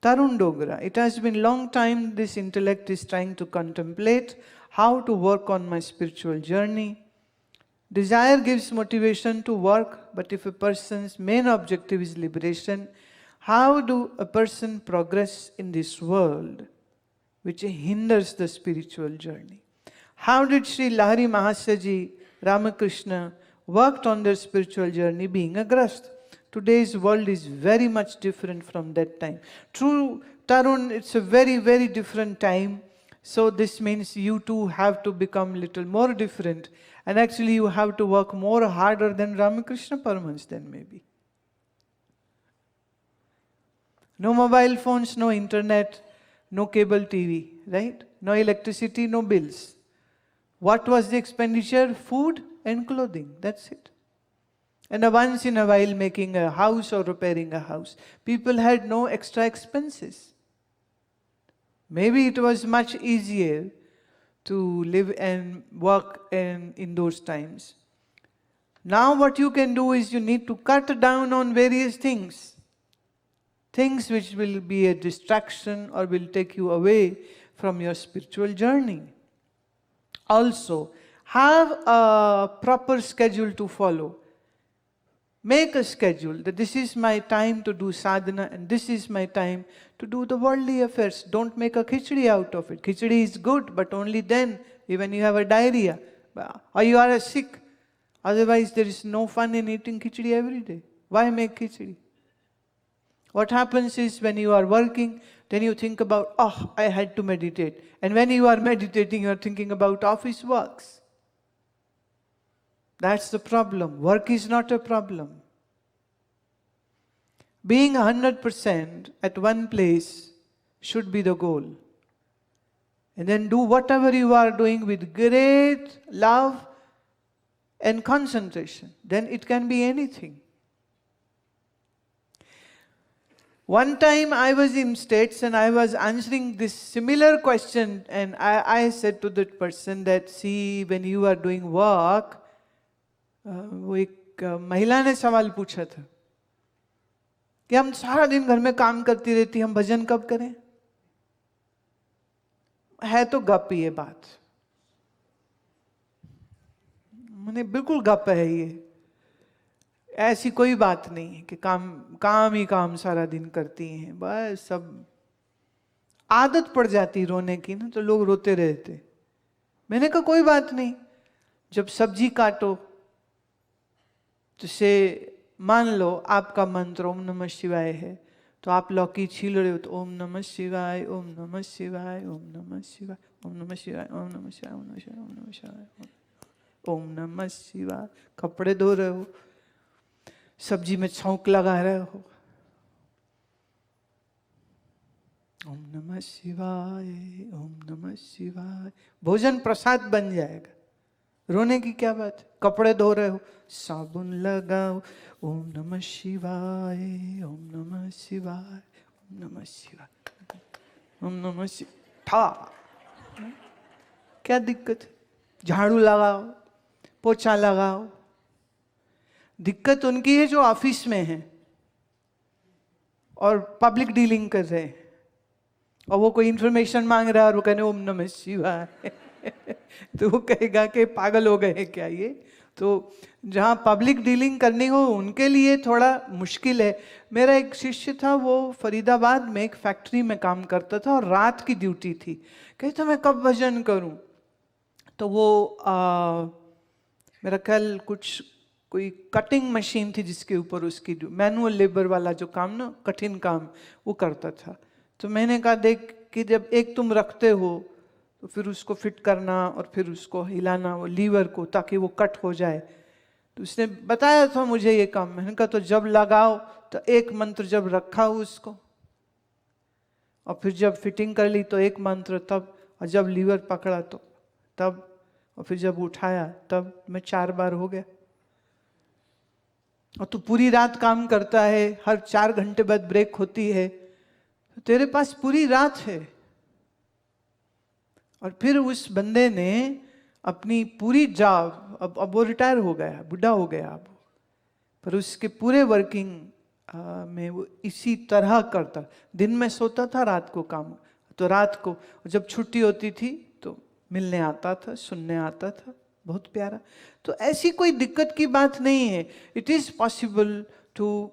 Tarun Dogra, it has been long time this intellect is trying to contemplate how to work on my spiritual journey. Desire gives motivation to work, but if a person's main objective is liberation, how do a person progress in this world which hinders the spiritual journey? How did Sri Lahari Mahasaji, Ramakrishna worked on their spiritual journey being a grahastha? Today's world is very much different from that time. True, Tarun, it's a very, very different time. So this means you too have to become little more different. And actually you have to work more harder than Ramakrishna Paramahansa then maybe. No mobile phones, no internet, no cable TV, right? No electricity, no bills. What was the expenditure? Food and clothing, that's it. And once in a while making a house or repairing a house. People had no extra expenses. Maybe it was much easier to live and work in those times. Now what you can do is you need to cut down on various things. Things which will be a distraction or will take you away from your spiritual journey. Also, have a proper schedule to follow. Make a schedule that this is my time to do sadhana and this is my time to do the worldly affairs. Don't make a khichdi out of it. Khichdi is good, but only then, when you have a diarrhea or you are sick. Otherwise, there is no fun in eating khichdi every day. Why make khichdi? What happens is when you are working, then you think about, oh, I had to meditate. And when you are meditating, you are thinking about office works. That's the problem. Work is not a problem. Being 100% at one place should be the goal. And then do whatever you are doing with great love and concentration. Then it can be anything. One time I was in States and I was answering this similar question, and I said to that person that, see, when you are doing work, वो एक महिला ने सवाल पूछा था कि हम सारा दिन घर में काम करती रहती, हम भजन कब करें? है तो गप ये बात, मैंने बिल्कुल गप है ये, ऐसी कोई बात नहीं है कि काम ही काम सारा दिन करती हैं, बस सब आदत पड़ जाती रोने की ना, तो लोग रोते रहते। मैंने कहा कोई बात नहीं, जब सब्जी काटो तो से मान लो आपका मंत्र ओम नमः शिवाय है, तो आप लौकी छील रहे हो तो ओम नमः शिवाय, ओम नमः शिवाय, ओम नमः शिवाय, ओम नमः शिवाय, ओम नमः शिवाय, ओम नमः शिवाय, ओम नमः शिवाय, ओम नमः शिवाय। कपड़े धो रहे हो, सब्जी में छौंक लगा रहे हो, ओम नमः शिवाय, ओम नमः शिवाय। भोजन प्रसाद बन जाएगा, रोने की क्या बात है? कपड़े धो रहे हो, साबुन लगाओ, ओम नमः शिवाय, ओम नमः शिवाय, ओम नमः शिवाय, ओम नमः शिवाय। क्या दिक्कत है? झाड़ू लगाओ, पोछा लगाओ। दिक्कत उनकी है जो ऑफिस में है और पब्लिक डीलिंग कर रहे हैं, और वो कोई इंफॉर्मेशन मांग रहा है और वो कहने ओम नमः शिवाय तो वो कहेगा कि पागल हो गए क्या ये? तो जहाँ पब्लिक डीलिंग करनी हो उनके लिए थोड़ा मुश्किल है। मेरा एक शिष्य था, वो फरीदाबाद में एक फैक्ट्री में काम करता था और रात की ड्यूटी थी। कहता मैं कब भजन करूं? तो वो मेरा ख्याल कोई कटिंग मशीन थी जिसके ऊपर उसकी मैनुअल लेबर वाला जो काम ना, कठिन काम, वो करता था। तो मैंने कहा देख कि जब एक तुम रखते हो तो फिर उसको फिट करना और फिर उसको हिलाना वो लीवर को, ताकि वो कट हो जाए। तो उसने बताया था मुझे ये काम। मैंने कहा तो जब लगाओ तो एक मंत्र जब रखा उसको, और फिर जब फिटिंग कर ली तो एक मंत्र तब, और जब लीवर पकड़ा तो तब, और फिर जब उठाया तब। मैं 4 बार हो गया। और तू पूरी रात काम करता है, हर 4 घंटे बाद ब्रेक होती है, तो तेरे पास पूरी रात है। और फिर उस बंदे ने अपनी पूरी जॉब, अब वो रिटायर हो गया, बुढ़ा हो गया अब, पर उसके पूरे वर्किंग मैं वो इसी तरह करता, दिन में सोता था, रात को काम, तो रात को जब छुट्टी होती थी तो मिलने आता था, सुनने आता था, बहुत प्यारा। तो ऐसी कोई दिक्कत की बात नहीं है। It is possible to,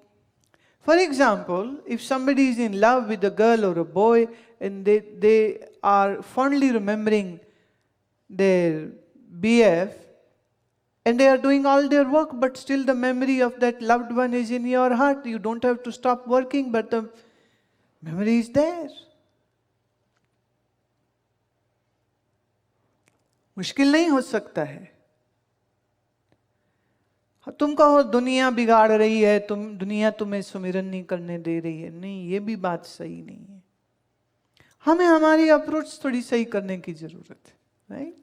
for example, if somebody is in love with a girl or a boy and they are fondly remembering their BF and they are doing all their work, but still the memory of that loved one is in your heart. You don't have to stop working, but the memory is there. मुश्किल नहीं हो सकता है। तुम कहो दुनिया बिगाड़ रही है, दुनिया तुम्हें सुमिरन नहीं करने दे रही है, नहीं, ये भी बात सही नहीं है। हमें हमारी अप्रोच थोड़ी सही करने की जरूरत है, राइट?